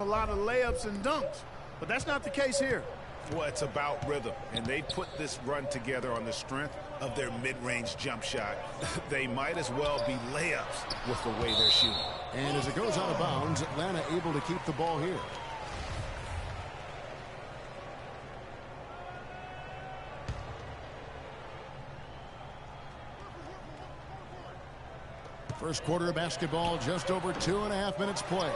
A lot of layups and dunks, but that's not the case here. Well, it's about rhythm, and they put this run together on the strength of their mid-range jump shot. They might as well be layups with the way they're shooting. And as it goes out of bounds, Atlanta able to keep the ball here. First quarter of basketball, just over 2.5 minutes play.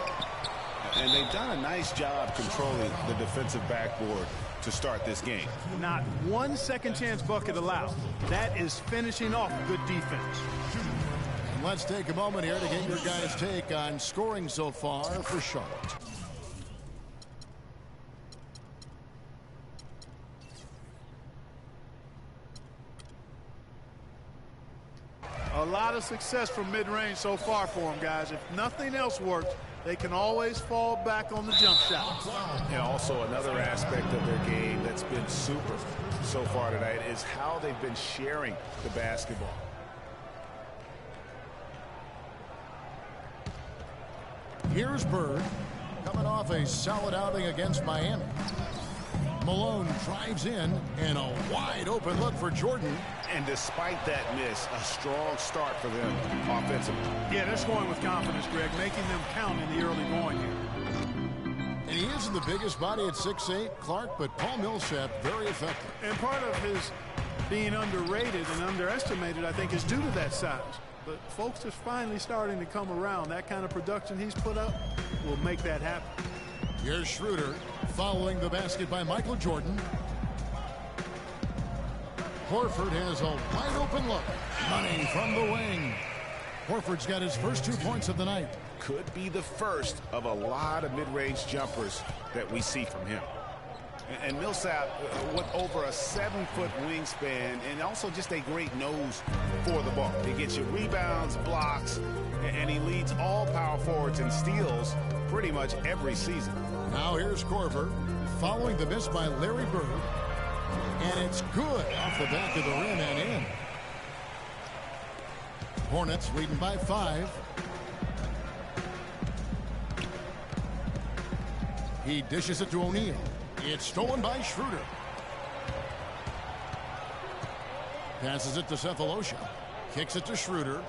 And they've done a nice job controlling the defensive backboard to start this game. Not one second chance bucket allowed. That is finishing off good defense. And let's take a moment here to get your guys' take on scoring so far for Charlotte. A lot of success from mid-range so far for them, guys. If nothing else works, they can always fall back on the jump shot. And also another aspect of their game that's been super so far tonight is how they've been sharing the basketball. Here's Bird coming off a solid outing against Miami. Malone drives in, and a wide open look for Jordan. And despite that miss, a strong start for them offensively. Yeah, they're scoring with confidence, Greg, making them count in the early going here. And he isn't the biggest body at 6'8", Clark, but Paul Millsap very effective. And part of his being underrated and underestimated, I think, is due to that size. But folks are finally starting to come around. That kind of production he's put up will make that happen. Here's Schroeder following the basket by Michael Jordan. Horford has a wide open look. Money from the wing. Horford's got his first 2 points of the night. Could be the first of a lot of mid-range jumpers that we see from him. And Millsap with over a 7-foot wingspan and also just a great nose for the ball. He gets you rebounds, blocks, and he leads all power forwards in steals pretty much every season. Now here's Korver following the miss by Larry Bird. And it's good off the back of the rim and in. Hornets leading by 5. He dishes it to O'Neal. It's stolen by Schroeder. Passes it to Cephalosha. Kicks it to Schroeder.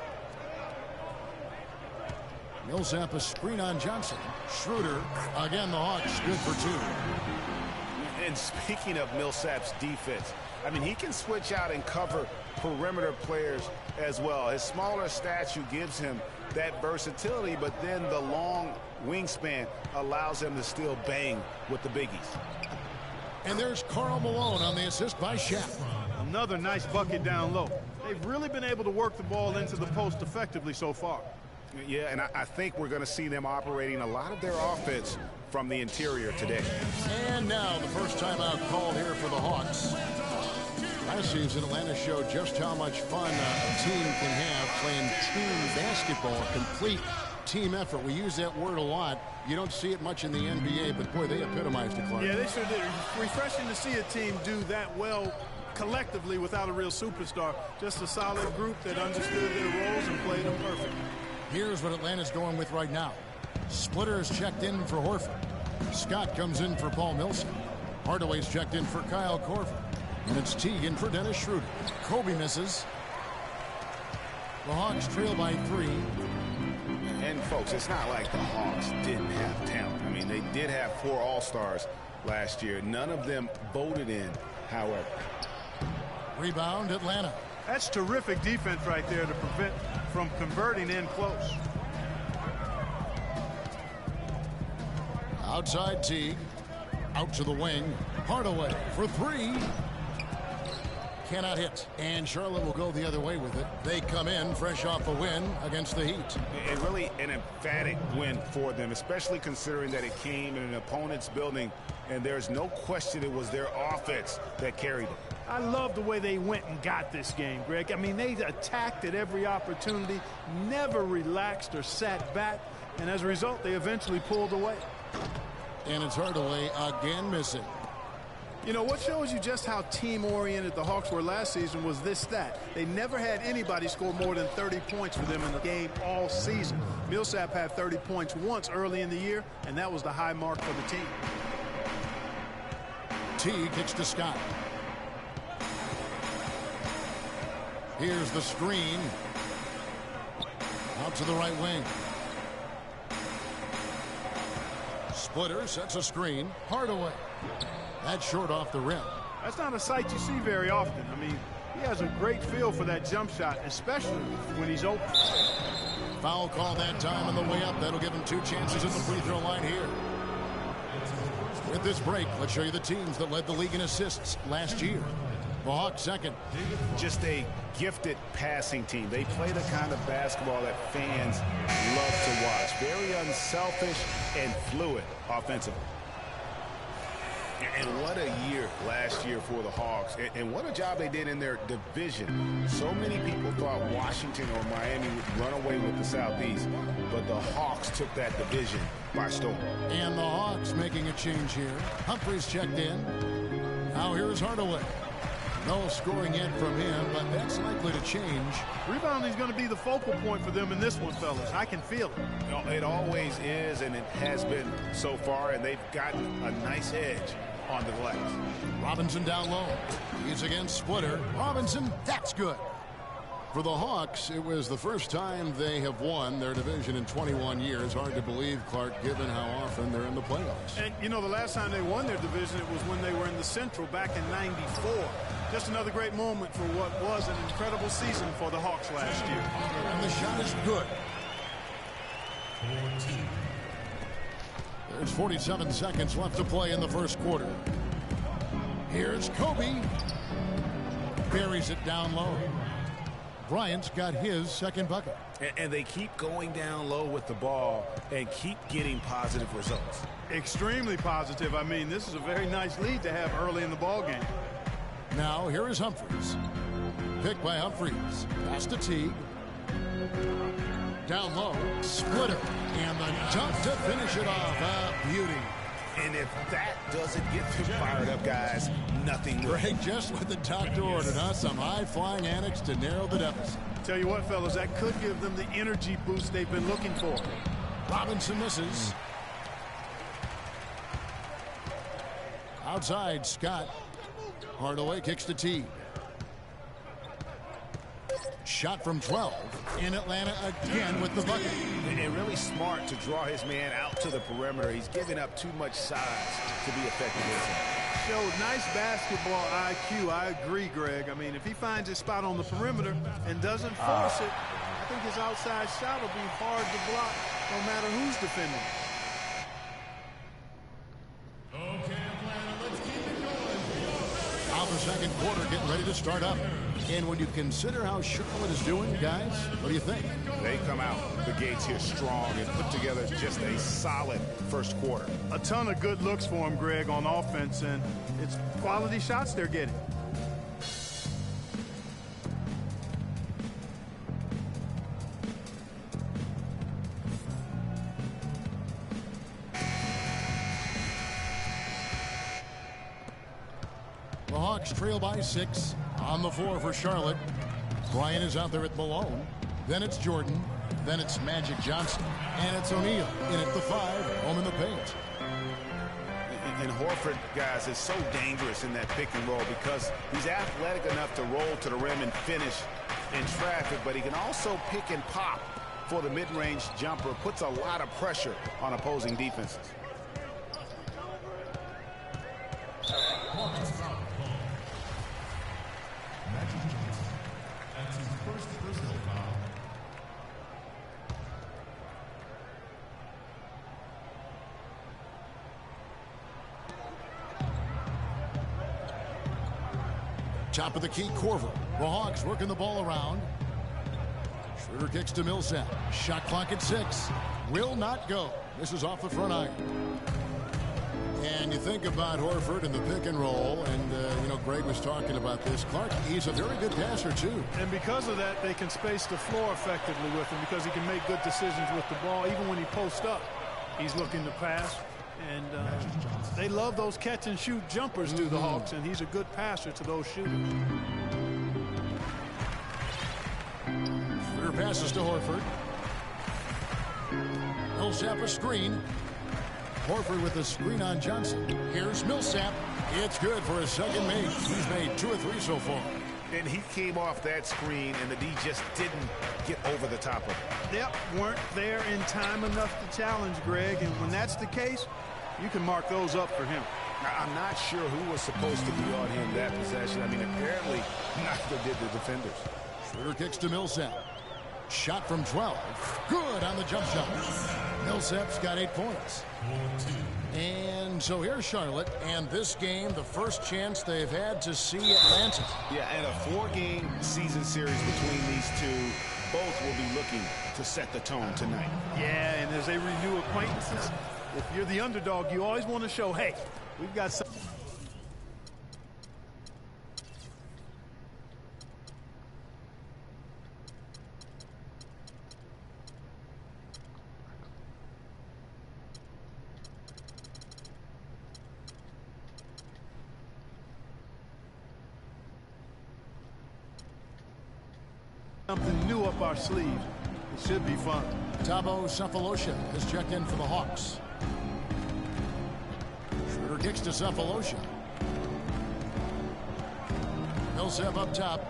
Millsap a screen on Johnson. Schroeder, again the Hawks, good for 2. And speaking of Millsap's defense, I mean, he can switch out and cover perimeter players as well. His smaller stature gives him that versatility, but then the long wingspan allows him to still bang with the biggies. And there's Karl Malone on the assist by Shaq. Another nice bucket down low. They've really been able to work the ball into the post effectively so far. Yeah, and I think we're going to see them operating a lot of their offense from the interior today. And now the first timeout called here for the Hawks. Last season, Atlanta showed just how much fun a team can have playing team basketball, complete team effort. We use that word a lot. You don't see it much in the NBA, but boy, they epitomized it, Clark. Yeah, they sure did. Refreshing to see a team do that well collectively without a real superstar. Just a solid group that understood their roles and played them perfect. Here's what Atlanta's going with right now. Splitter is checked in for Horford. Scott comes in for Paul Millsap. Hardaway's checked in for Kyle Korver. And it's Teague in for Dennis Schroeder. Kobe misses. The Hawks trail by 3. And, folks, it's not like the Hawks didn't have talent. I mean, they did have 4 All-Stars last year. None of them voted in, however. Rebound, Atlanta. That's terrific defense right there to prevent from converting in close. Outside Teague. Out to the wing. Hardaway for 3. Cannot hit. And Charlotte will go the other way with it. They come in fresh off a win against the Heat. And really an emphatic win for them, especially considering that it came in an opponent's building, and there's no question it was their offense that carried them. I love the way they went and got this game, Greg. I mean, they attacked at every opportunity, never relaxed or sat back, and as a result, they eventually pulled away. And it's Hardaway again missing. You know, what shows you just how team-oriented the Hawks were last season was this stat. They never had anybody score more than 30 points for them in the game all season. Millsap had 30 points once early in the year, and that was the high mark for the team. T kicks to Scott. Here's the screen. Out to the right wing. Splitter sets a screen. Hardaway. That's short off the rim. That's not a sight you see very often. I mean, he has a great feel for that jump shot, especially when he's open. Foul call that time on the way up. That'll give him 2 chances at the free throw line here. With this break, let's show you the teams that led the league in assists last year. The Hawks second. Just a gifted passing team. They play the kind of basketball that fans love to watch. Very unselfish and fluid offensively. And what a year last year for the Hawks. And what a job they did in their division. So many people thought Washington or Miami would run away with the Southeast. But the Hawks took that division by storm. And the Hawks making a change here. Humphries checked in. Now here's Hardaway. No scoring yet from him, but that's likely to change. Rebounding is going to be the focal point for them in this one, fellas. I can feel it. You know, it always is, and it has been so far, and they've gotten a nice edge on the glass. Robinson down low. He's against Splitter. Robinson, that's good. For the Hawks, it was the first time they have won their division in 21 years. Hard to believe, Clark, given how often they're in the playoffs. And, you know, the last time they won their division, it was when they were in the Central back in '94. Just another great moment for what was an incredible season for the Hawks last year. And the shot is good. There's 47 seconds left to play in the first quarter. Here's Kobe. Buries it down low. Bryant's got his second bucket. And they keep going down low with the ball and keep getting positive results. Extremely positive. I mean, this is a very nice lead to have early in the ball game. Now here is Humphries. Picked by Humphries. Pass to Teague. Down low. Splitter. And the dunk to finish it off. A beauty. And if that doesn't get them fired up, guys, nothing will. Greg, just what the doctor ordered, huh? Some high-flying annex to narrow the deficit. Tell you what, fellas, that could give them the energy boost they've been looking for. Robinson misses. Outside, Scott. Hardaway kicks to T. Shot from 12. In Atlanta again with the bucket. And really smart to draw his man out to the perimeter. He's giving up too much size to be effective inside. Showed nice basketball IQ. I agree, Greg. I mean, if he finds his spot on the perimeter and doesn't force it, I think his outside shot will be hard to block no matter who's defending. Now the second quarter getting ready to start up. And when you consider how Charlotte is doing, guys, what do you think? They come out the gates here strong and put together just a solid first quarter. A ton of good looks for him, Greg, on offense, and it's quality shots they're getting. The Hawks trail by 6 on the floor for Charlotte. Bryant is out there at Malone. Then it's Jordan. Then it's Magic Johnson. And it's O'Neal in at the 5, home in the paint. And Horford, guys, is so dangerous in that pick and roll because he's athletic enough to roll to the rim and finish in traffic, but he can also pick and pop for the mid-range jumper. Puts a lot of pressure on opposing defenses. Top of the key, Korver. The Hawks working the ball around. Schroeder kicks to Millsap. Shot clock at 6. Will not go. This is off the front iron. And you think about Horford and the pick and roll, and, you know, Greg was talking about this. Clark, he's a very good passer, too. And because of that, they can space the floor effectively with him because he can make good decisions with the ball. Even when he posts up, he's looking to pass. And they love those catch-and-shoot jumpers, do the Hawks, and he's a good passer to those shooters. Schroeder passes to Horford. Millsap a screen. Horford with the screen on Johnson. Here's Millsap. It's good for his second make. He's made 2 or 3 so far. And he came off that screen, and the D just didn't get over the top of it. Yep, weren't there in time enough to challenge Greg, and when that's the case, you can mark those up for him. I'm not sure who was supposed to be on him that possession. I mean, apparently neither did the defenders. Schroeder kicks to Millsap. Shot from 12. Good on the jump shot. Millsap's got 8 points. And so here's Charlotte, and this game, the first chance they've had to see Atlanta. Yeah, and a 4-game season series between these two. Both will be looking to set the tone tonight. Yeah, and as they renew acquaintances, if you're the underdog, you always want to show, hey, we've got some. Something new up our sleeves. It should be fun. Thabo Sefolosha has checked in for the Hawks. Schroeder kicks to Sefolosha. Millsap up top.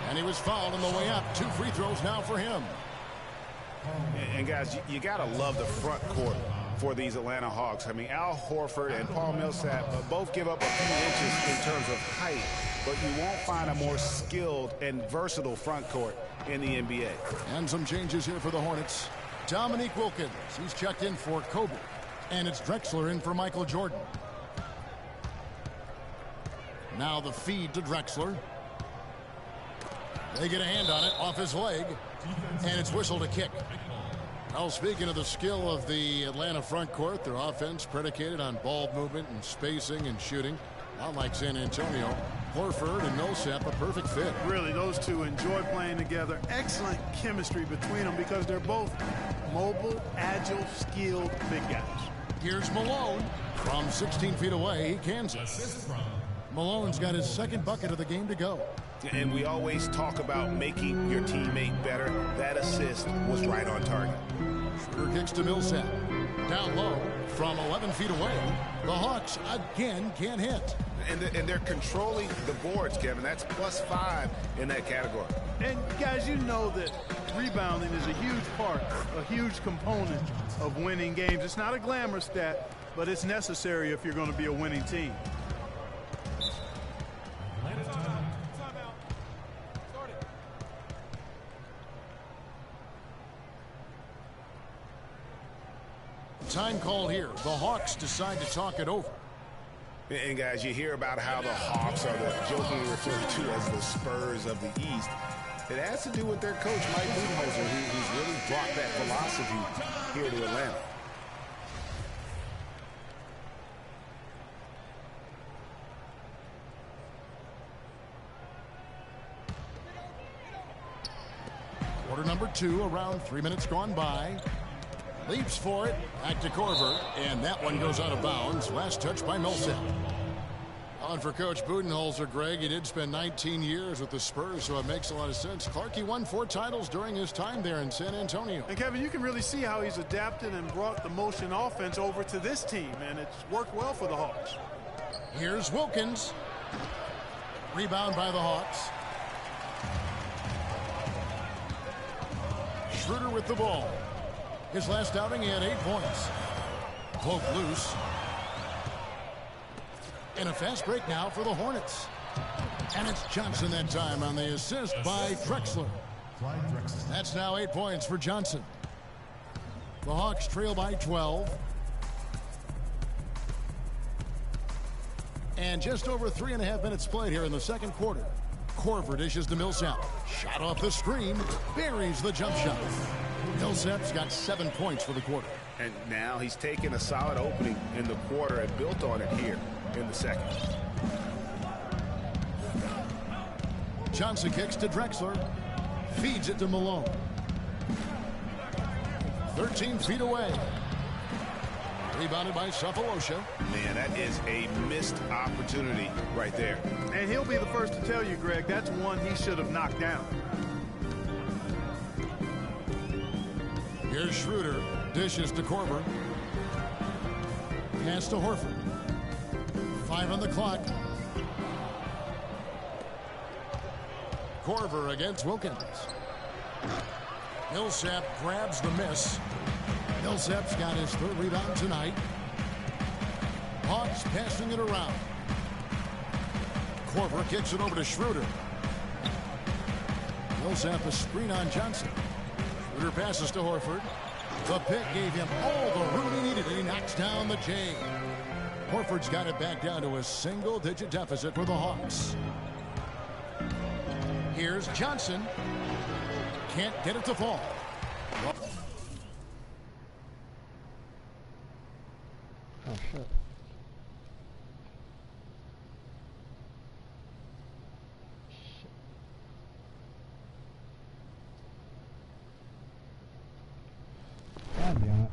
And he was fouled on the way up. 2 free throws now for him. And guys, you got to love the front court for these Atlanta Hawks. I mean, Al Horford and Paul Millsap both give up a few inches in terms of height, but you won't find a more skilled and versatile front court in the NBA. And some changes here for the Hornets. Dominique Wilkins, he's checked in for Kobe. And it's Drexler in for Michael Jordan. Now the feed to Drexler. They get a hand on it off his leg. And it's whistled a kick. Well, speaking of the skill of the Atlanta front court, their offense predicated on ball movement and spacing and shooting. Not like San Antonio. Horford and Millsap, a perfect fit. Really, those two enjoy playing together. Excellent chemistry between them because they're both mobile, agile, skilled big guys. Here's Malone from 16 feet away. He cans it. Malone's got his second bucket of the game to go. And we always talk about making your teammate better. That assist was right on target. Schroeder kicks to Millsap. Down low from 11 feet away. The Hawks again can't hit. And they're controlling the boards, Kevin. That's +5 in that category. And guys, you know that rebounding is a huge part, a huge component of winning games. It's not a glamour stat, but it's necessary if you're going to be a winning team. Time called here. The Hawks decide to talk it over. And guys, you hear about how the Hawks are jokingly referred to as the Spurs of the East. It has to do with their coach, Mike Budenholzer, who's really brought that philosophy here to Atlanta. Quarter number 2, around 3 minutes gone by. Leaps for it, back to Korver, and that one goes out of bounds. Last touch by Millsap. On for Coach Budenholzer, Greg. He did spend 19 years with the Spurs, so it makes a lot of sense. Clark, he won 4 titles during his time there in San Antonio. And Kevin, you can really see how he's adapted and brought the motion offense over to this team, and it's worked well for the Hawks. Here's Wilkins. Rebound by the Hawks. Schroeder with the ball. His last outing, he had 8 points. Poke loose. And a fast break now for the Hornets. And it's Johnson that time on the assist by Drexler. That's now 8 points for Johnson. The Hawks trail by 12. And just over 3.5 minutes played here in the second quarter. Korver dishes to Millsap. Shot off the screen. Buries the jump shot. Millsap's got 7 points for the quarter. And now he's taken a solid opening in the quarter and built on it here in the second. Johnson kicks to Drexler. Feeds it to Malone. 13 feet away. Rebounded by Sefolosha. Man, that is a missed opportunity right there. And he'll be the first to tell you, Greg, that's one he should have knocked down. Here's Schroeder. Dishes to Korver. Pass to Horford. 5 on the clock. Korver against Wilkins. Millsap grabs the miss. Millsap's got his 3rd rebound tonight. Hawks passing it around. Korver kicks it over to Schroeder. Millsap a screen on Johnson. Schroeder passes to Horford. The pick gave him all the room he needed, and he knocks down the J. Horford's got it back down to a single-digit deficit for the Hawks. Here's Johnson. Can't get it to fall. Oh, shit. God damn it.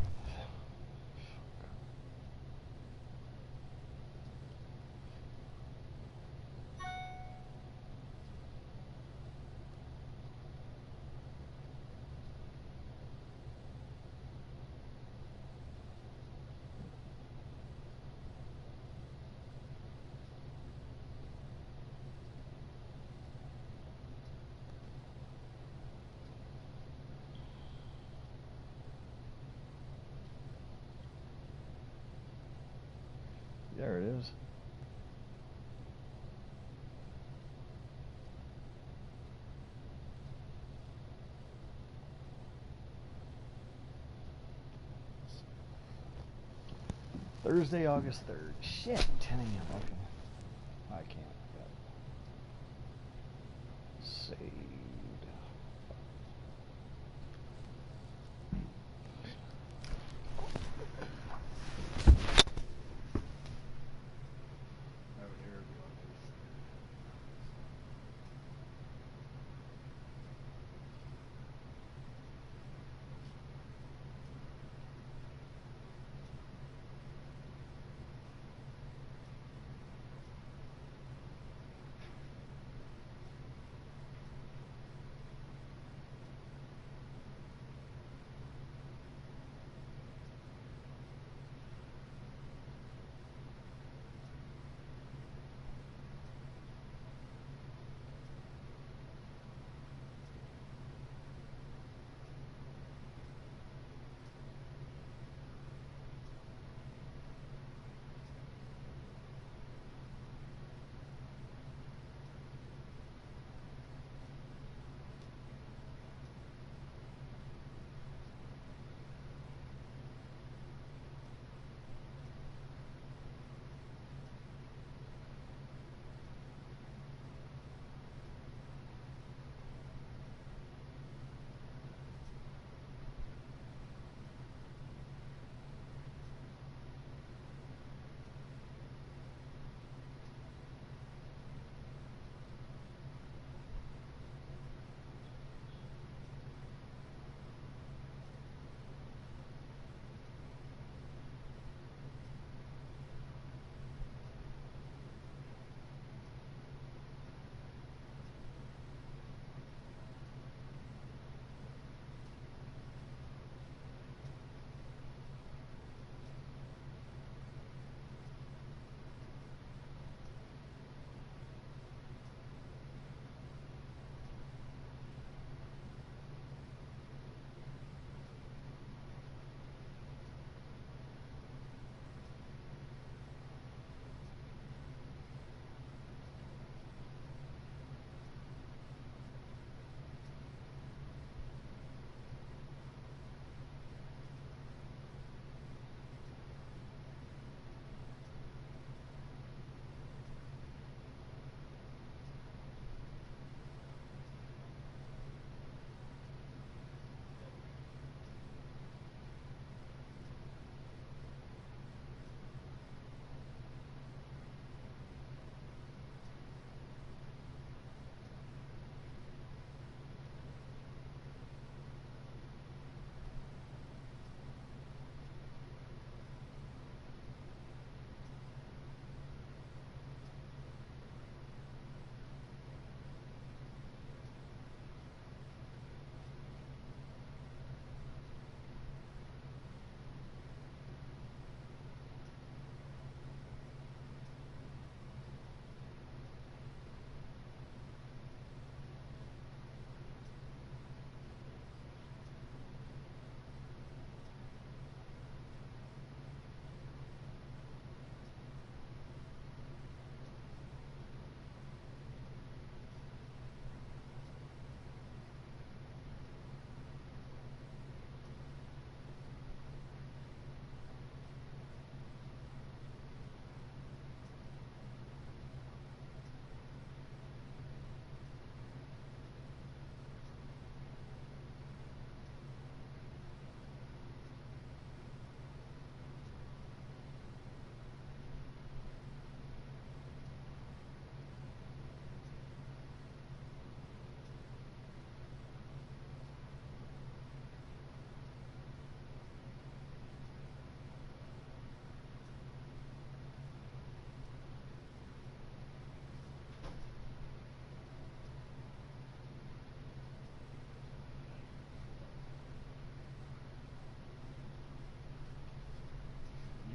There it is. Thursday, August 3rd. Shit, 10 a.m. Okay. I can't. Yep. Saved.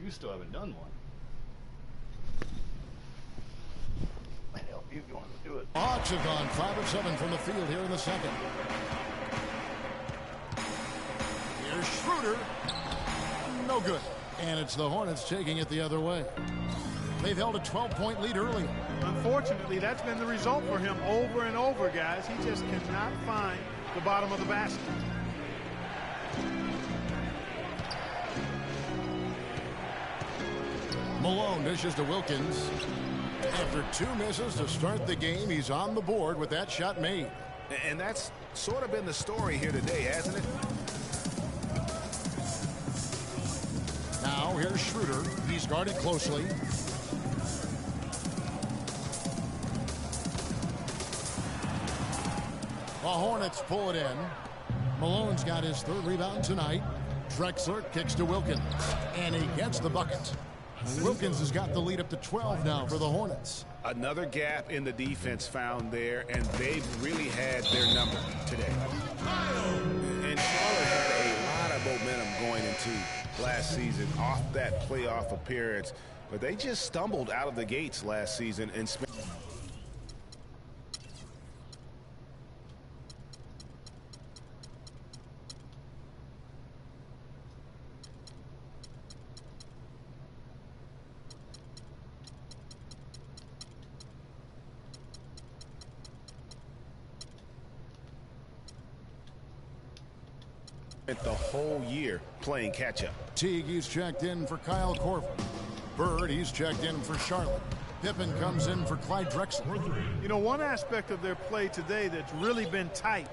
You still haven't done one. I'd help you if you want to do it. Hawks have gone 5 of 7 from the field here in the second. Here's Schroeder. No good. And it's the Hornets taking it the other way. They've held a 12-point lead earlier. Unfortunately, that's been the result for him over and over, guys. He just cannot find the bottom of the basket. Malone dishes to Wilkins. After 2 misses to start the game, he's on the board with that shot made. And that's sort of been the story here today, hasn't it? Now here's Schroeder. He's guarded closely. The Hornets pull it in. Malone's got his 3rd rebound tonight. Drexler kicks to Wilkins, and he gets the bucket. Wilkins has got the lead up to 12 now for the Hornets. Another gap in the defense found there, and they've really had their number today. And Charlotte had a lot of momentum going into last season off that playoff appearance, but they just stumbled out of the gates last season and spent. The whole year playing catch-up. Teague, he's checked in for Kyle Korver. Bird, he's checked in for Charlotte. Pippen comes in for Clyde Drexler. You know, one aspect of their play today that's really been tight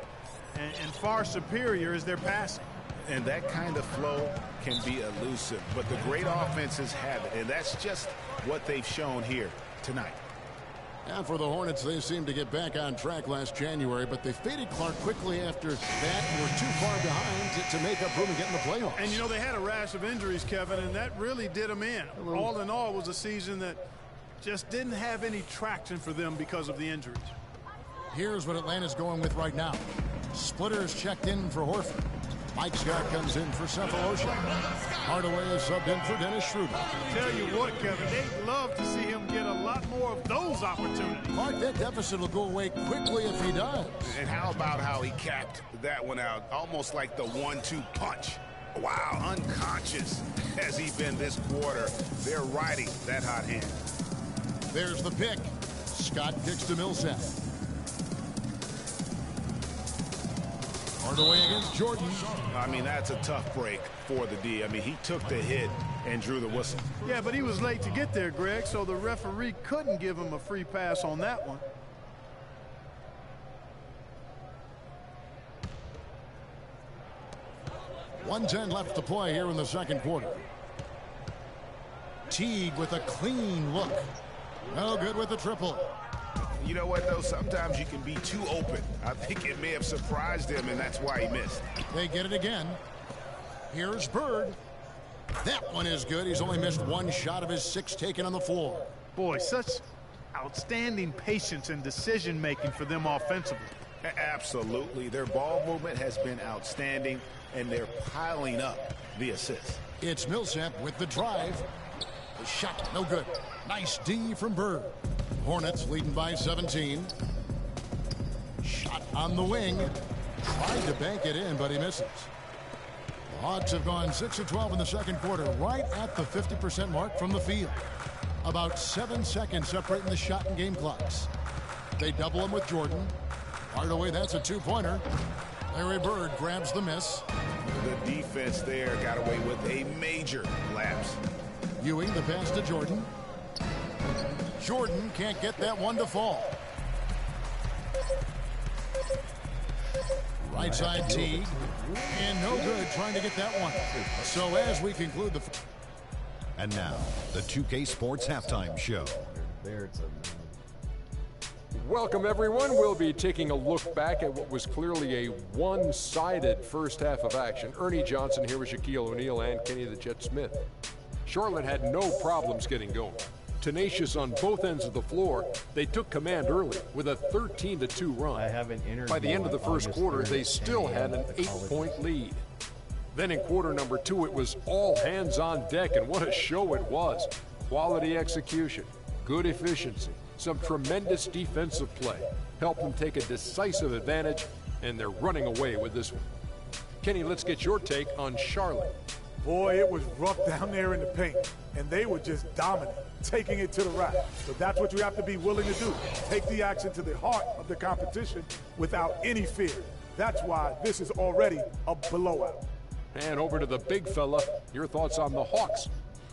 and far superior is their passing. And that kind of flow can be elusive, but the great offenses have it, and that's just what they've shown here tonight. And for the Hornets, they seemed to get back on track last January, but they faded Clark quickly after that and were too far behind to make up room and get in the playoffs. And, you know, they had a rash of injuries, Kevin, and that really did them in. All in all, it was a season that just didn't have any traction for them because of the injuries. Here's what Atlanta's going with right now. Splitters checked in for Horford. Mike Scott comes in for Cephalosha. Hardaway is subbed in for Dennis Schroeder. Tell you what, Kevin, they'd love to see him get a lot more of those opportunities. Mark, that deficit will go away quickly if he does. And how about how he capped that one out, almost like the 1-2 punch. Wow, unconscious has he been this quarter. They're riding that hot hand. There's the pick. Scott kicks to Millsap. Hardaway against Jordan. I mean, that's a tough break for the D. I mean, he took the hit and drew the whistle. Yeah, but he was late to get there, Greg, so the referee couldn't give him a free pass on that one. .110 left to play here in the second quarter. Teague with a clean look. No good with the triple. You know what, though? Sometimes you can be too open. I think it may have surprised him, and that's why he missed. They get it again. Here's Bird. That one is good. He's only missed 1 shot of his 6 taken on the floor. Boy, such outstanding patience and decision-making for them offensively. Absolutely. Their ball movement has been outstanding, and they're piling up the assists. It's Millsap with the drive. The shot, no good. Nice D from Bird. Hornets leading by 17. Shot on the wing. Tried to bank it in, but he misses. The Hawks have gone 6 of 12 in the second quarter, right at the 50% mark from the field. About 7 seconds separating the shot and game clocks. They double him with Jordan. Hardaway, that's a 2-pointer. Larry Bird grabs the miss. The defense there got away with a major lapse. Ewing the pass to Jordan. Jordan can't get that one to fall. Right side Teague. And no good trying to get that one. So as we conclude the... And now, the 2K Sports Halftime Show. Welcome, everyone. We'll be taking a look back at what was clearly a one-sided first half of action. Ernie Johnson here with Shaquille O'Neal and Kenny the Jet Smith. Charlotte had no problems getting going. Tenacious on both ends of the floor, they took command early with a 13-2 run. I have an interview By the end of the first August quarter, 3rd they at still 10 had an a.m. at the College. 8-point lead. Then in quarter number 2, it was all hands on deck, and what a show it was. Quality execution, good efficiency, some tremendous defensive play. Helped them take a decisive advantage, and they're running away with this one. Kenny, let's get your take on Charlotte. Boy, it was rough down there in the paint, and they were just dominant, taking it to the rack. But that's what you have to be willing to do. Take the action to the heart of the competition without any fear. That's why this is already a blowout. And over to the big fella, your thoughts on the Hawks.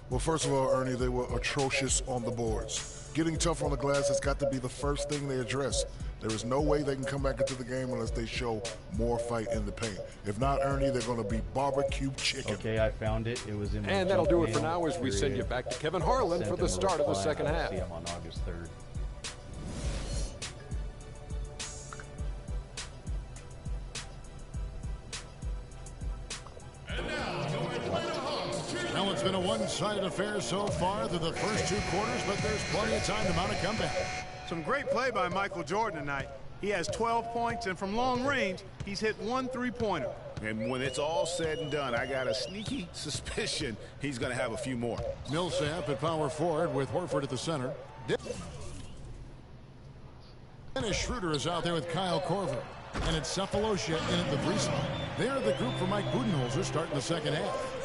Well, first of all, Ernie, they were atrocious on the boards. Getting tough on the glass has got to be the first thing they address. There is no way they can come back into the game unless they show more fight in the paint. If not, Ernie, they're going to be barbecue chicken. Okay, I found it. It was in my And that'll junk do it for mail. now as we send you back to Kevin Harlan for the start of the second half. See him on August 3rd. Well, it's been a one-sided affair so far through the first 2 quarters, but there's plenty of time to mount a comeback. Some great play by Michael Jordan tonight. He has 12 points, and from long range, he's hit 1 3-pointer. And when it's all said and done, I got a sneaky suspicion he's going to have a few more. Millsap at power forward with Horford at the center. Dennis Schroeder is out there with Kyle Korver. And it's Cephalosha in at the 3 spot. They're the group for Mike Budenholzer starting the second half.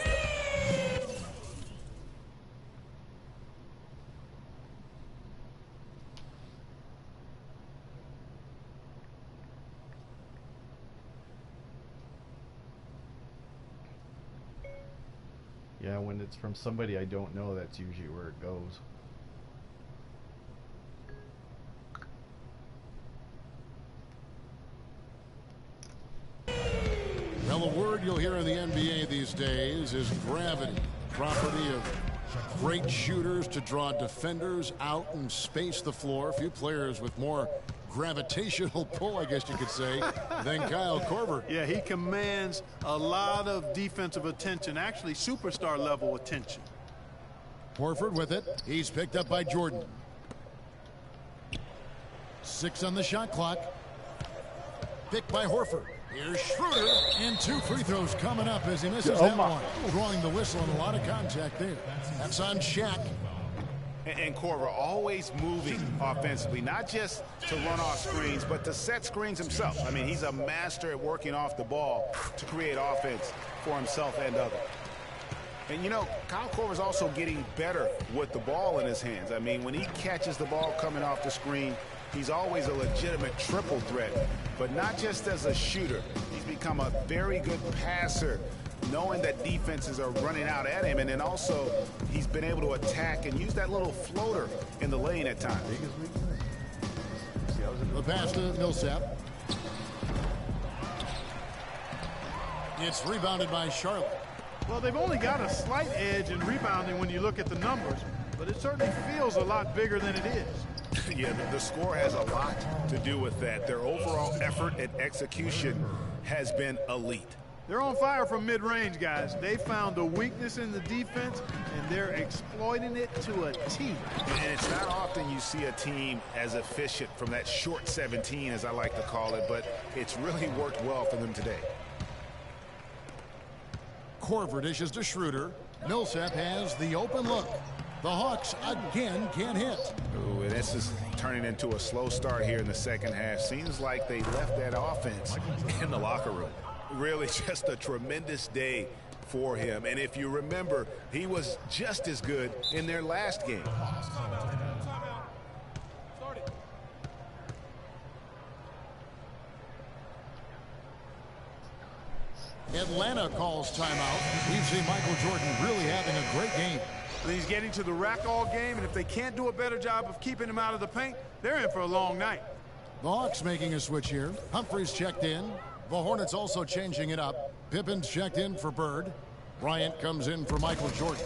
Yeah, when it's from somebody I don't know, that's usually where it goes. Well, the word you'll hear in the NBA these days is gravity. Property of great shooters to draw defenders out and space the floor. Few players with more gravitational pull, I guess you could say, than Kyle Korver. Yeah, he commands a lot of defensive attention, actually superstar level attention. Horford with it. He's picked up by Jordan. 6 on the shot clock. Picked by Horford. Here's Schroeder, and 2 free throws coming up as he misses that one. Drawing the whistle and a lot of contact there. That's on Shaq. And Korver always moving offensively, not just to run off screens, but to set screens himself. I mean, he's a master at working off the ball to create offense for himself and others. And, you know, Kyle Korver's also getting better with the ball in his hands. I mean, when he catches the ball coming off the screen, he's always a legitimate triple threat, but not just as a shooter. He's become a very good passer, knowing that defenses are running out at him, and then also he's been able to attack and use that little floater in the lane at times. The pass to Millsap. It's rebounded by Charlotte. Well, they've only got a slight edge in rebounding when you look at the numbers, but it certainly feels a lot bigger than it is. Yeah, the score has a lot to do with that. Their overall effort and execution has been elite. They're on fire from mid-range, guys. They found a weakness in the defense, and they're exploiting it to a T. And it's not often you see a team as efficient from that short 17, as I like to call it, but it's really worked well for them today. Korver dishes to Schroeder. Millsap has the open look. The Hawks again can't hit. Ooh, and this is turning into a slow start here in the second half. Seems like they left that offense in the locker room. Really just a tremendous day for him. And if you remember, he was just as good in their last game. Atlanta calls timeout. We've seen Michael Jordan really having a great game. He's getting to the rack all game, and if they can't do a better job of keeping him out of the paint, they're in for a long night. The Hawks making a switch here. Humphries checked in. The Hornets also changing it up. Pippin's checked in for Bird. Bryant comes in for Michael Jordan.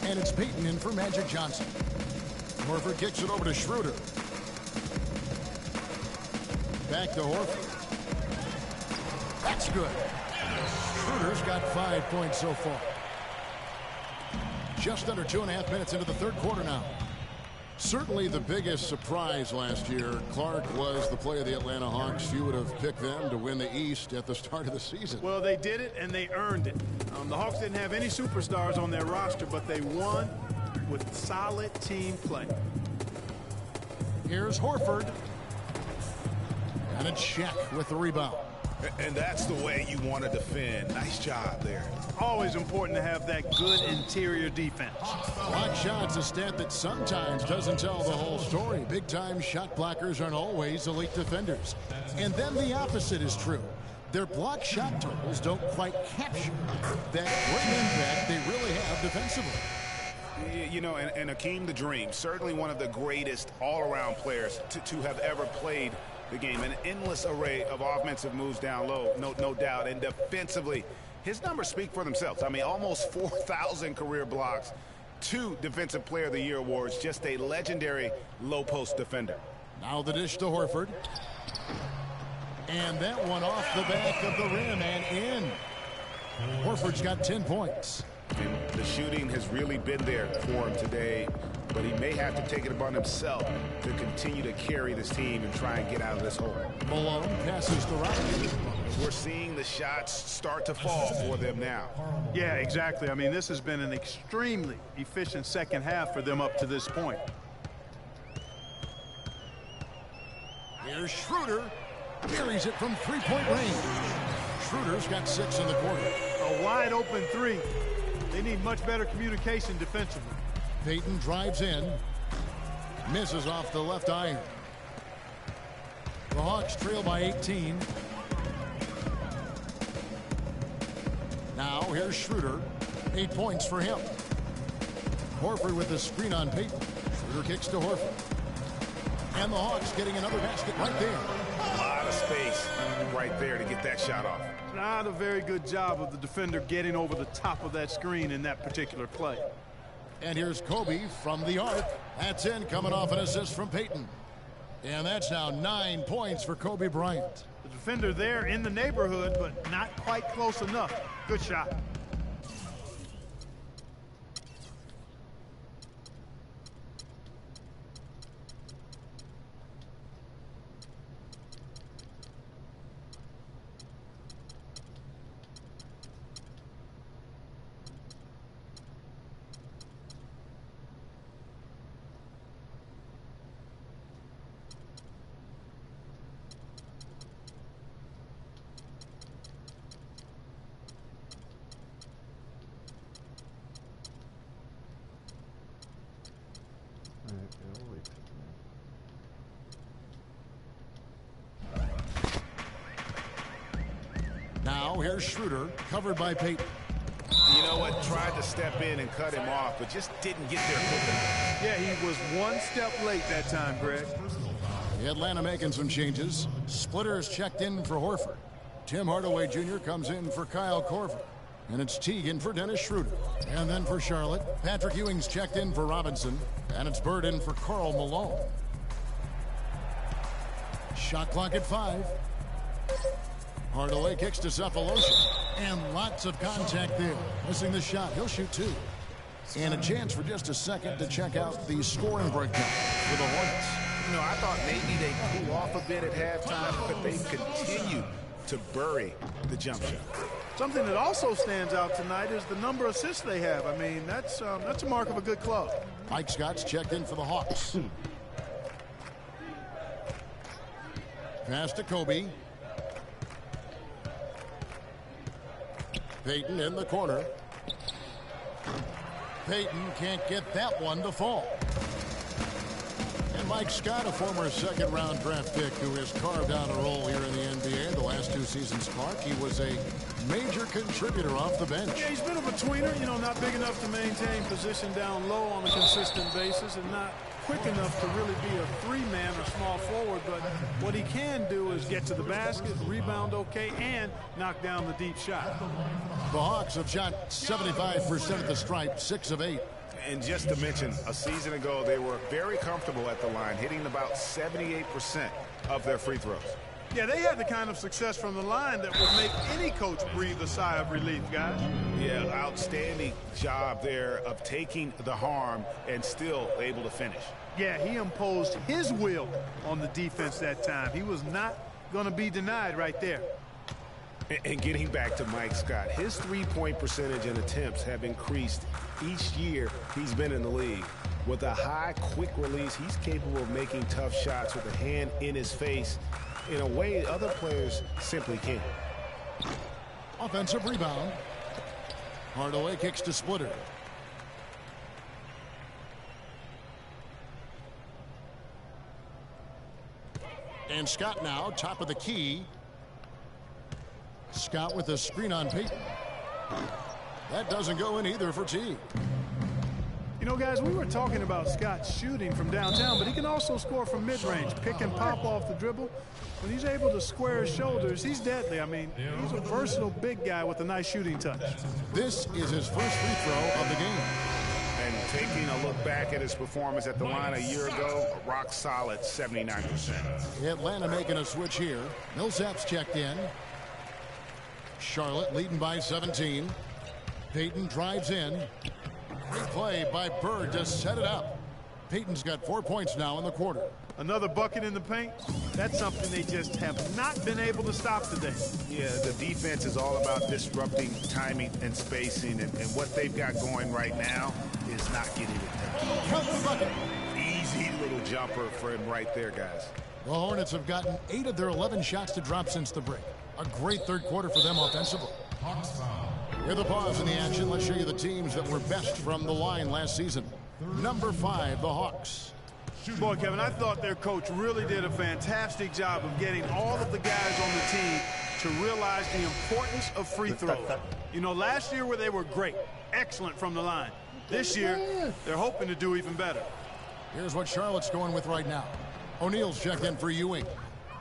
And it's Peyton in for Magic Johnson. Horford kicks it over to Schroeder. Back to Horford. That's good. Schroeder's got 5 points so far. Just under 2.5 minutes into the third quarter now. Certainly the biggest surprise last year, Clark, was the play of the Atlanta Hawks. You would have picked them to win the East at the start of the season. Well, they did it, and they earned it. The Hawks didn't have any superstars on their roster, but they won with solid team play. Here's Horford. And it's Shaq with the rebound. And that's the way you want to defend. Nice job there. Always important to have that good interior defense. Block shots, a stat that sometimes doesn't tell the whole story. Big-time shot blockers aren't always elite defenders. And then the opposite is true. Their block shot totals don't quite capture that great impact they really have defensively. You know, and Hakeem the Dream, certainly one of the greatest all-around players to have ever played the game. An endless array of offensive moves down low, no doubt. And defensively, his numbers speak for themselves. I mean, almost 4,000 career blocks, 2 Defensive Player of the Year awards, just a legendary low-post defender. Now the dish to Horford. And that one off the back of the rim and in. Horford's got 10 points. And the shooting has really been there for him today, but he may have to take it upon himself to continue to carry this team and try and get out of this hole. Malone passes to Robinson. We're seeing the shots start to fall for them now. Yeah, exactly. I mean, this has been an extremely efficient second half for them up to this point. Here's Schroeder. Carries it from three-point range. Schroeder's got 6 in the quarter. A wide open 3. They need much better communication defensively. Payton drives in. Misses off the left iron. The Hawks trail by 18. Now here's Schroeder. 8 points for him. Horford with the screen on Payton. Schroeder kicks to Horford. And the Hawks getting another basket right there. A lot of space right there to get that shot off. Not a very good job of the defender getting over the top of that screen in that particular play. And here's Kobe from the arc. That's in, coming off an assist from Payton. And that's now 9 points for Kobe Bryant. The defender there in the neighborhood, but not quite close enough. Good shot. Now here's Schroeder, covered by Payton. You know what? Tried to step in and cut him off, but just didn't get there quick enough. Yeah, he was one step late that time, Greg. Atlanta making some changes. Splitter is checked in for Horford. Tim Hardaway Jr. comes in for Kyle Korver. And it's Teagan for Dennis Schroeder. And then for Charlotte, Patrick Ewing's checked in for Robinson. And it's Bird in for Karl Malone. Shot clock at 5. Hardaway kicks to Cephalosha. And lots of contact there. Missing the shot. He'll shoot 2. And a chance for just a second to check out the scoring breakdown for the Hornets. You know, I thought maybe they'd cool off a bit at halftime, but they continue to bury the jump shot. Something that also stands out tonight is the number of assists they have. I mean, that's a mark of a good club. Mike Scott's checked in for the Hawks. Pass to Kobe. Payton in the corner. Payton can't get that one to fall. And Mike Scott, a former second-round draft pick who has carved out a role here in the NBA the last 2 seasons, Clark. He was a major contributor off the bench. Yeah, he's been a tweener, you know, not big enough to maintain position down low on a consistent basis and not quick enough to really be a 3-man or small forward, but what he can do is get to the basket, rebound okay, and knock down the deep shot. The Hawks have shot 75% at the stripe, 6 of 8. And just to mention, a season ago, they were very comfortable at the line, hitting about 78% of their free throws. Yeah, they had the kind of success from the line that would make any coach breathe a sigh of relief, guys. Yeah, outstanding job there of taking the harm and still able to finish. Yeah, he imposed his will on the defense that time. He was not going to be denied right there. And getting back to Mike Scott, his three-point percentage and attempts have increased each year he's been in the league. With a high, quick release, he's capable of making tough shots with a hand in his face in a way other players simply can't. Offensive rebound. Hardaway kicks to Splitter. And Scott now, top of the key. Scott with a screen on Payton. That doesn't go in either for T. You know, guys, we were talking about Scott shooting from downtown, but he can also score from mid-range, pick and pop off the dribble. When he's able to square his shoulders, he's deadly. I mean, he's a versatile big guy with a nice shooting touch. This is his first free throw of the game. And taking a look back at his performance at the line a year ago, rock solid 79%. Atlanta making a switch here. Millsap's checked in. Charlotte leading by 17. Payton drives in. Great play by Bird to set it up. Payton's got 4 points now in the quarter. Another bucket in the paint. That's something they just have not been able to stop today. Yeah, the defense is all about disrupting timing and spacing, and what they've got going right now is not getting it done. Count the bucket. Easy little jumper for him right there, guys. The Hornets have gotten 8 of their 11 shots to drop since the break. A great third quarter for them offensively. With a pause in the action, let's show you the teams that were best from the line last season. Number 5, the Hawks. Boy, Kevin, I thought their coach really did a fantastic job of getting all of the guys on the team to realize the importance of free throws. You know, last year where they were great, excellent from the line. This year, they're hoping to do even better. Here's what Charlotte's going with right now. O'Neal's checked in for Ewing.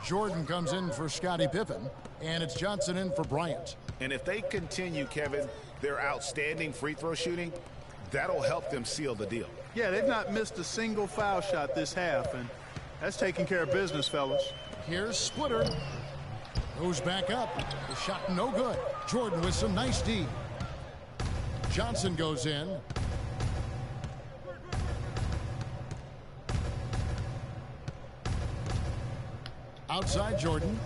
Jordan comes in for Scottie Pippen, and it's Johnson in for Bryant. And if they continue, Kevin, their outstanding free throw shooting, that'll help them seal the deal. Yeah, they've not missed a single foul shot this half, and that's taking care of business, fellas. Here's Splitter. Goes back up. The shot no good. Jordan with some nice D. Johnson goes in. Outside Jordan.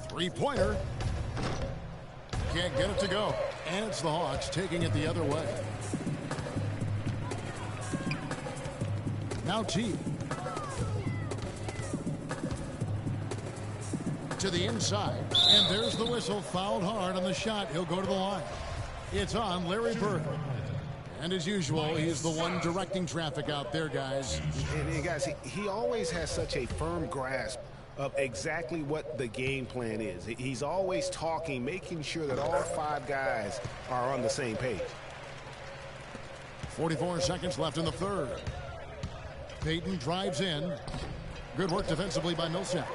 Three-pointer. Can't get it to go. And it's the Hawks taking it the other way. Now Teague. To the inside. And there's the whistle. Fouled hard on the shot. He'll go to the line. It's on Larry Bird. And as usual, he's the one directing traffic out there, guys. And guys, he always has such a firm grasp of exactly what the game plan is. He's always talking, making sure that all 5 guys are on the same page. 44 seconds left in the third. Payton drives in. Good work defensively by Millsap.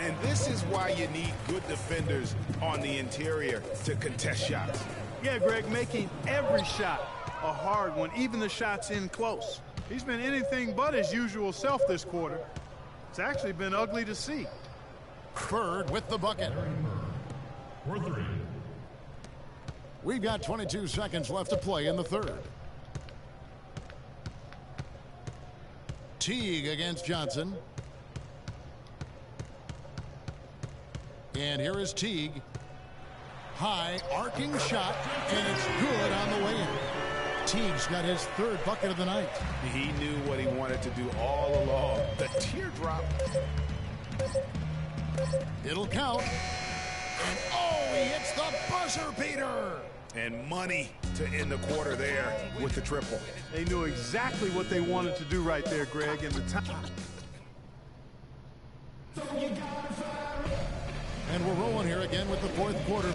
And this is why you need good defenders on the interior to contest shots. Yeah, Greg, making every shot a hard one, even the shots in close. He's been anything but his usual self this quarter. It's actually been ugly to see. Bird with the bucket. We've got 22 seconds left to play in the third. Teague against Johnson. And here is Teague. High arcing shot, and it's good on the way in. Teague's got his third bucket of the night. He knew what he wanted to do all along. The teardrop. It'll count. And oh, he hits the buzzer beater. And money to end the quarter there with the triple. They knew exactly what they wanted to do right there, Greg, and the time. And we're rolling here again with the fourth quarter.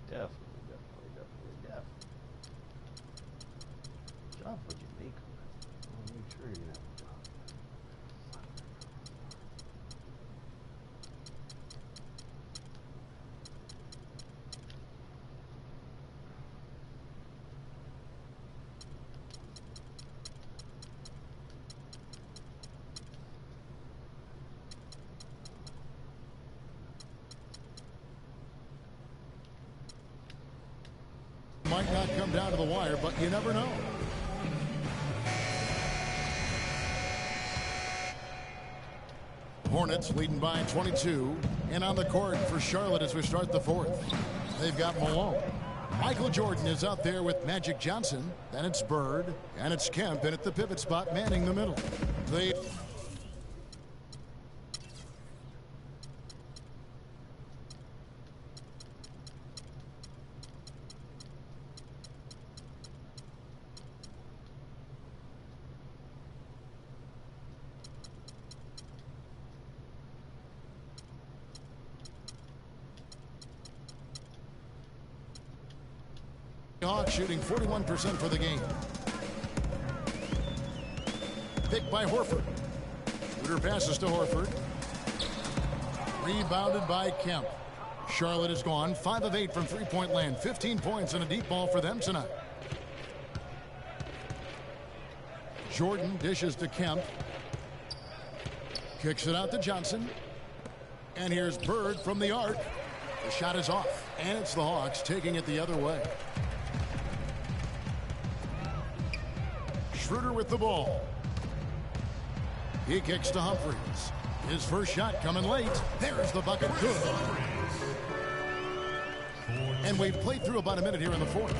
Definitely. John, what'd you make of it? I'll make sure you have a job. might not come down to the wire, but you never know. Hornets leading by 22. And on the court for Charlotte as we start the fourth. They've got Malone. Michael Jordan is out there with Magic Johnson. Then it's Bird. And it's Kemp in at the pivot spot, manning the middle. Hawks shooting 41% for the game. Picked by Horford. Schroeder passes to Horford. Rebounded by Kemp. Charlotte is gone 5 of 8 from three-point land. 15 points and a deep ball for them tonight. Jordan dishes to Kemp. Kicks it out to Johnson. And here's Bird from the arc. The shot is off. And it's the Hawks taking it the other way. Schroeder with the ball. He kicks to Humphries. His first shot coming late. There's the bucket. Good. And we've played through about a minute here in the fourth.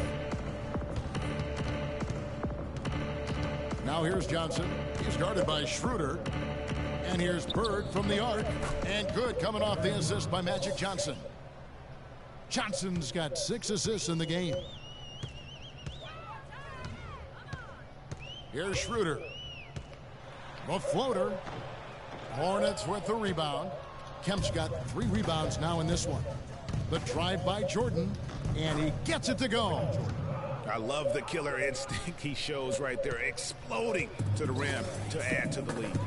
Now here's Johnson. He's guarded by Schroeder. And here's Bird from the arc. And good coming off the assist by Magic Johnson. Johnson's got 6 assists in the game. Here's Schroeder. The floater. Hornets with the rebound. Kemp's got 3 rebounds now in this one. The drive by Jordan. And he gets it to go. I love the killer instinct he shows right there. Exploding to the rim to add to the lead.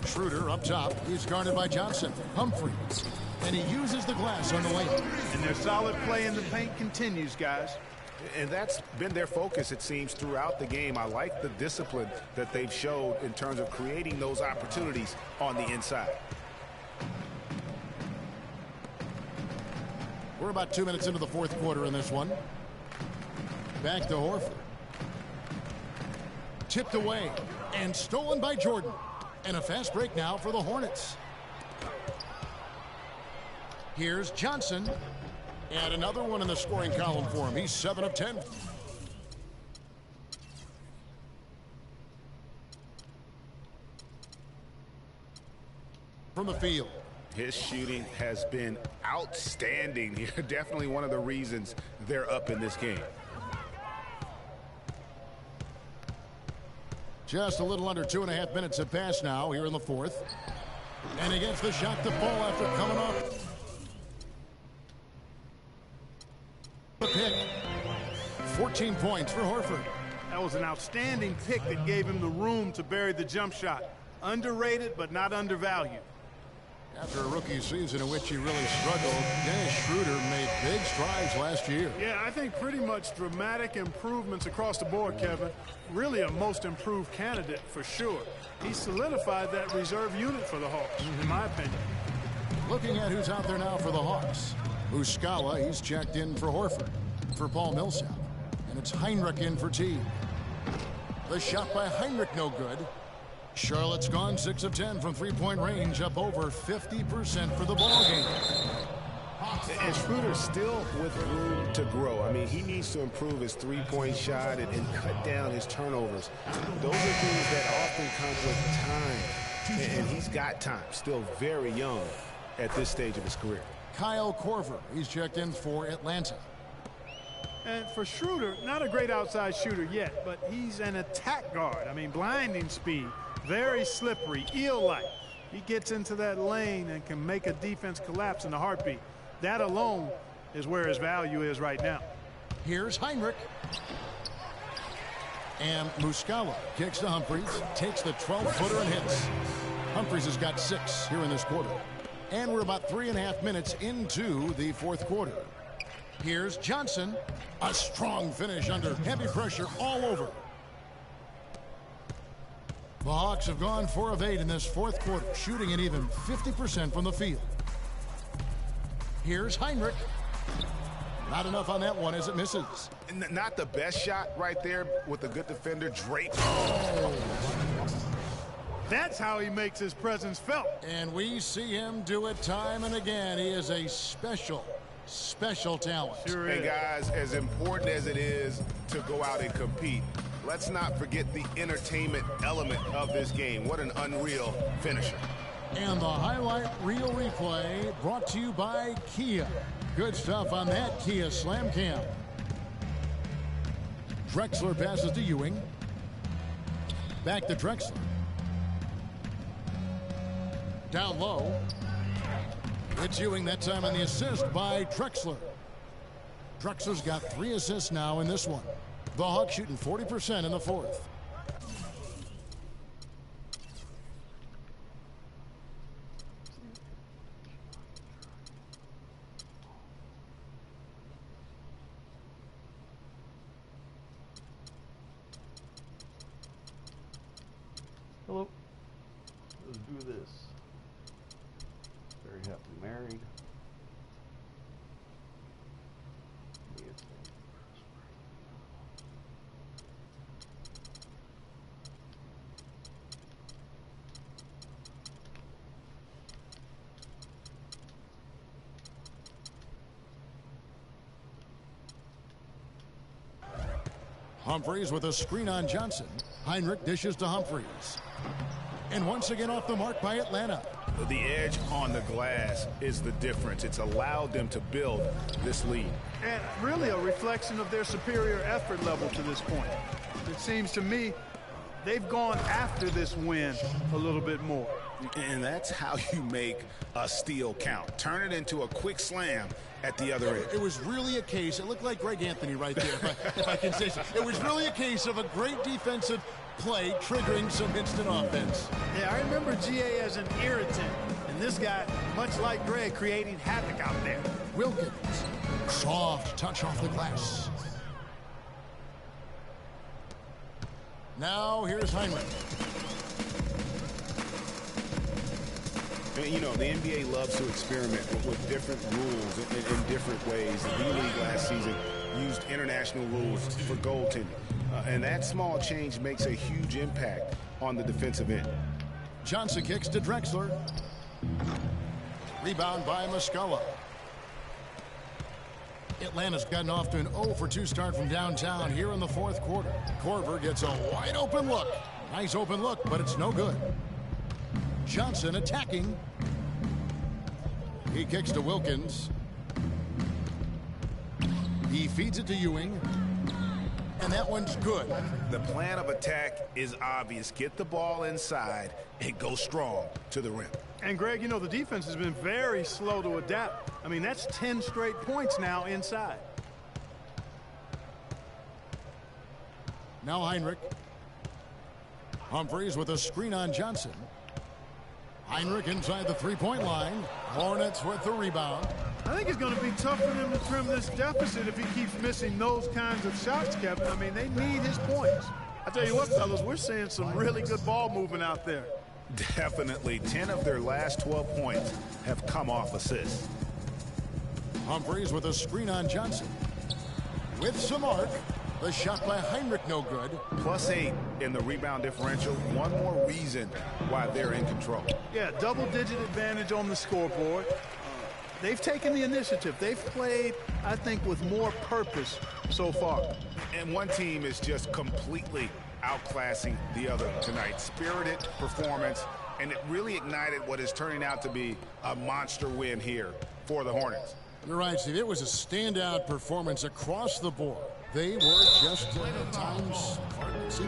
Schroeder up top. He's guarded by Johnson. Humphries. And he uses the glass on the lane. And their solid play in the paint continues, guys. And that's been their focus, it seems, throughout the game. I like the discipline that they've showed in terms of creating those opportunities on the inside. We're about 2 minutes into the fourth quarter in this one. Back to Horford. Tipped away and stolen by Jordan. And a fast break now for the Hornets. Here's Johnson. And another one in the scoring column for him. He's 7 of 10. From the field. His shooting has been outstanding here. Definitely one of the reasons they're up in this game. Just a little under 2.5 minutes have passed now here in the fourth. And he gets the shot to fall after coming off. The pick. 14 points for Horford. That was an outstanding pick that gave him the room to bury the jump shot. Underrated, but not undervalued. After a rookie season in which he really struggled, Dennis Schroeder made big strides last year. Yeah, I think pretty much dramatic improvements across the board, Kevin. Really a most improved candidate for sure. He solidified that reserve unit for the Hawks, in my opinion. Looking at who's out there now for the Hawks. Muscala, he's checked in for Horford. For Paul Millsap. And it's Heinrich in for Teague. The shot by Heinrich no good. Charlotte's gone 6 of 10 from three-point range, up over 50% for the ball game. And Schroeder still with room to grow. I mean, he needs to improve his three-point shot and cut down his turnovers. Those are things that often come with time. And he's got time, still very young at this stage of his career. Kyle Korver, he's checked in for Atlanta. And for Schroeder, not a great outside shooter yet, but he's an attack guard. I mean, blinding speed, very slippery, eel-like. He gets into that lane and can make a defense collapse in a heartbeat. That alone is where his value is right now. Here's Heinrich. And Muscala kicks to Humphries, takes the 12-footer and hits. Humphries has got 6 here in this quarter. And we're about 3.5 minutes into the fourth quarter. Here's Johnson. A strong finish under heavy pressure all over. The Hawks have gone 4 of 8 in this fourth quarter, shooting an even 50% from the field. Here's Heinrich. Not enough on that one as it misses. Not the best shot right there with a good defender, Drake. That's how he makes his presence felt. And we see him do it time and again. He is a special talent. Sure Hey, is. guys, as important as it is to go out and compete, let's not forget the entertainment element of this game. What an unreal finisher. And the highlight reel replay brought to you by Kia. Good stuff on that Kia Slam Cam. Drexler passes to Ewing. Back to Drexler. Down low. It's Ewing that time on the assist by Drexler. Drexler's got 3 assists now in this one. The Hawks shooting 40% in the fourth. Hello. Let's do this. Very happily married. Humphries with a screen on Johnson. Heinrich dishes to Humphries. And once again off the mark by Atlanta. The edge on the glass is the difference. It's allowed them to build this lead. And really a reflection of their superior effort level to this point. It seems to me they've gone after this win a little bit more. And that's how you make a steal count. Turn it into a quick slam at the other end. It was really a case, it looked like Greg Anthony right there, if I can say so. It was really a case of a great defensive play triggering some instant offense. Yeah, I remember GA as an irritant. And this guy, much like Greg, creating havoc out there. Wilkins, soft touch off the glass. Now here's Heinrich. And, you know, the NBA loves to experiment with different rules in different ways. The D-League last season used international rules for goaltending. And that small change makes a huge impact on the defensive end. Johnson kicks to Drexler. Rebound by Muscala. Atlanta's gotten off to an 0-for-2 start from downtown here in the fourth quarter. Korver gets a wide open look. Nice open look, but it's no good. Johnson attacking. He kicks to Wilkins. He feeds it to Ewing. And that one's good. The plan of attack is obvious. Get the ball inside and go strong to the rim. And Greg, you know, the defense has been very slow to adapt. I mean, that's 10 straight points now inside. Now Heinrich. Humphries with a screen on Johnson. Heinrich inside the three-point line. Hornets with the rebound. I think it's going to be tough for them to trim this deficit if he keeps missing those kinds of shots, Kevin. I mean, they need his points. I tell you what, fellas, we're seeing some really good ball movement out there. Definitely. 10 of their last 12 points have come off assists. Humphries with a screen on Johnson. With some arc. The shot by Heinrich no good. +8 in the rebound differential. One more reason why they're in control. Yeah, double-digit advantage on the scoreboard. They've taken the initiative. They've played, I think, with more purpose so far. And one team is just completely outclassing the other tonight. Spirited performance, and it really ignited what is turning out to be a monster win here for the Hornets. You're right, Steve. It was a standout performance across the board. They were just at times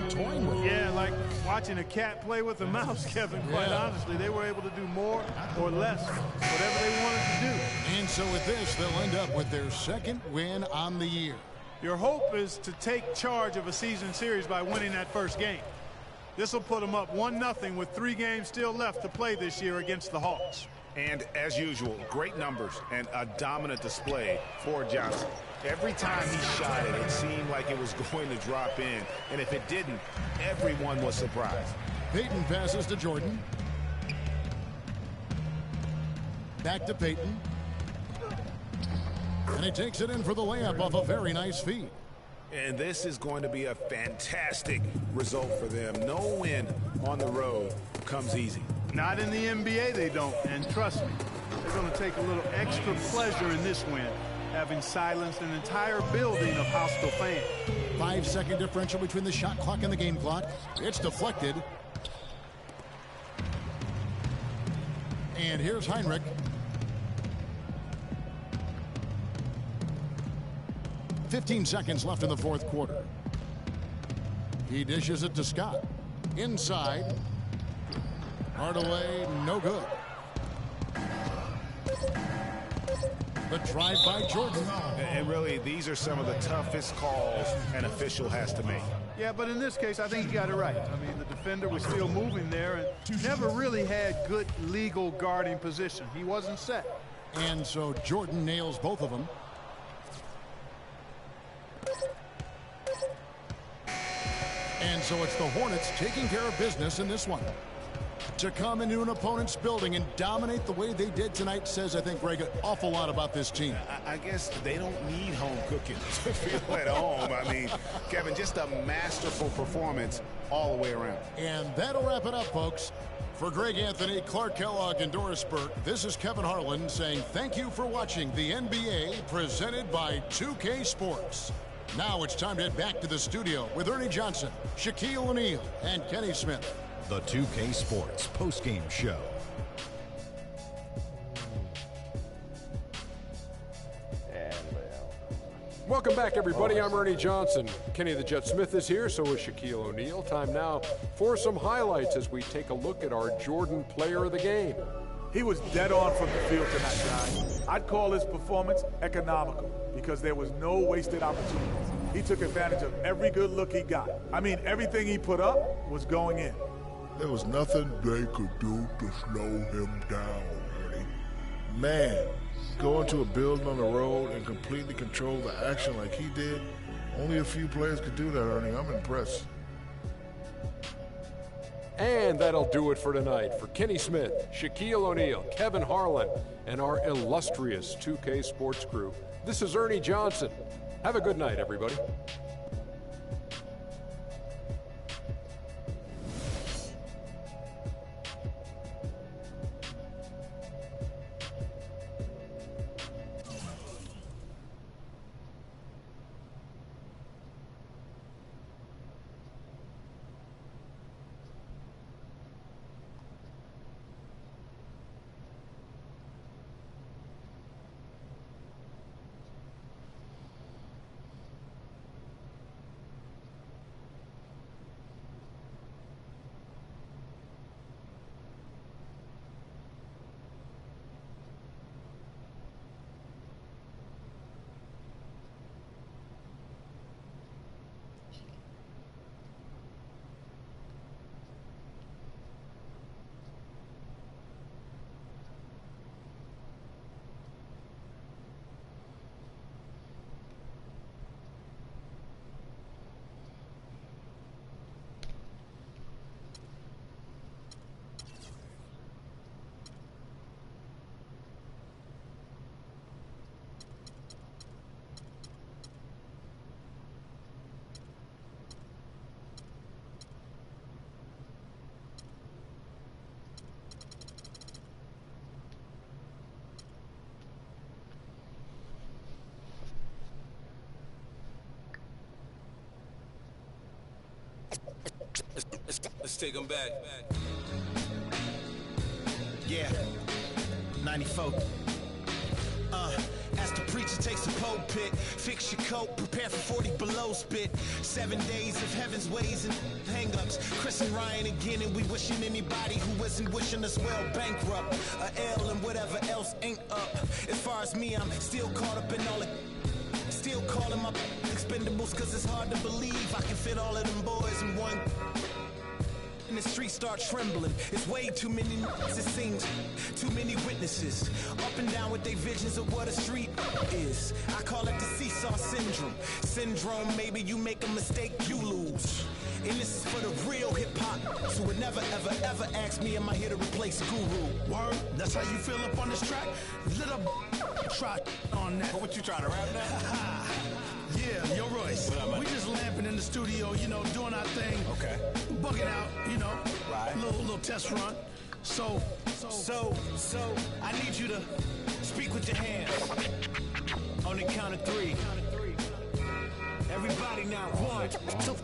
toying with it. Yeah, like watching a cat play with a mouse, Kevin, quite honestly. They were able to do more or less, whatever they wanted to do. And so with this, they'll end up with their second win on the year. Your hope is to take charge of a season series by winning that first game. This will put them up 1-0 with 3 games still left to play this year against the Hawks. And as usual, great numbers and a dominant display for Johnson. Every time he shot it, it seemed like it was going to drop in. And if it didn't, everyone was surprised. Payton passes to Jordan. Back to Payton. And he takes it in for the layup off a very nice feed. And this is going to be a fantastic result for them. No win on the road comes easy. Not in the NBA, they don't. And trust me, they're going to take a little extra pleasure in this win, having silenced an entire building of hostile fans. 5-second differential between the shot clock and the game clock. It's deflected. And here's Heinrich. "15 seconds left in the fourth quarter. He dishes it to Scott. Inside. Hardaway, no good. The drive by Jordan. And really, these are some of the toughest calls an official has to make. Yeah, but in this case, I think he got it right. I mean, the defender was still moving there and never really had good legal guarding position. He wasn't set. And so Jordan nails both of them. And so it's the Hornets taking care of business in this one. To come into an opponent's building and dominate the way they did tonight says, I think, Greg, an awful lot about this team. I guess they don't need home cooking to feel at home. I mean, Kevin, just a masterful performance all the way around. And that'll wrap it up, folks. For Greg Anthony, Clark Kellogg, and Doris Burke, this is Kevin Harlan saying thank you for watching the NBA presented by 2K Sports. Now it's time to head back to the studio with Ernie Johnson, Shaquille O'Neal, and Kenny Smith. The 2K Sports postgame show. Welcome back, everybody. I'm Ernie Johnson. Kenny the Jet Smith is here, so is Shaquille O'Neal. Time now for some highlights as we take a look at our Jordan player of the game. He was dead on from the field tonight, guys. I'd call his performance economical because there was no wasted opportunities. He took advantage of every good look he got. I mean, everything he put up was going in. There was nothing they could do to slow him down, Ernie. Man, going to a building on the road and completely control the action like he did, only a few players could do that, Ernie. I'm impressed. And that'll do it for tonight. For Kenny Smith, Shaquille O'Neal, Kevin Harlan, and our illustrious 2K Sports crew, this is Ernie Johnson. Have a good night, everybody. Let's take them back. Yeah, 94. As the preacher takes the pulpit, fix your coat, prepare for 40 below spit. 7 days of heaven's ways and hang-ups. Chris and Ryan again, and we wishing anybody who isn't wishing us well bankrupt. A L and whatever else ain't up. As far as me, I'm still caught up in all it. Still calling my expendables, cause it's hard to believe I can fit all of them boys in one. And the streets start trembling. It's way too many it seems. Too many witnesses. Up and down with their visions of what a street is. I call it the seesaw syndrome. Syndrome, maybe you make a mistake, you lose. And this is for the real hip-hop. So would never, ever, ever ask me, am I here to replace Guru? Word, that's how you feel up on this track? Little try on that. What you trying to rap now? Yeah, yo, Royce. We just lamping in the studio, you know, doing our thing. Okay. Bugging out, you know. Right. Little test run. So, I need you to speak with your hands. On the count of 3. Everybody now, 1, 2,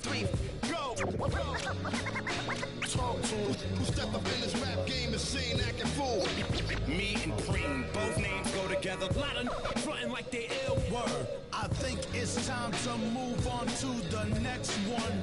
3, go! Talk to him. Who stepped up in this rap game and seen acting fool? Me and Preem, both names go together. Lot of frontin' like they ill. Word. I think it's time to move on to the next one.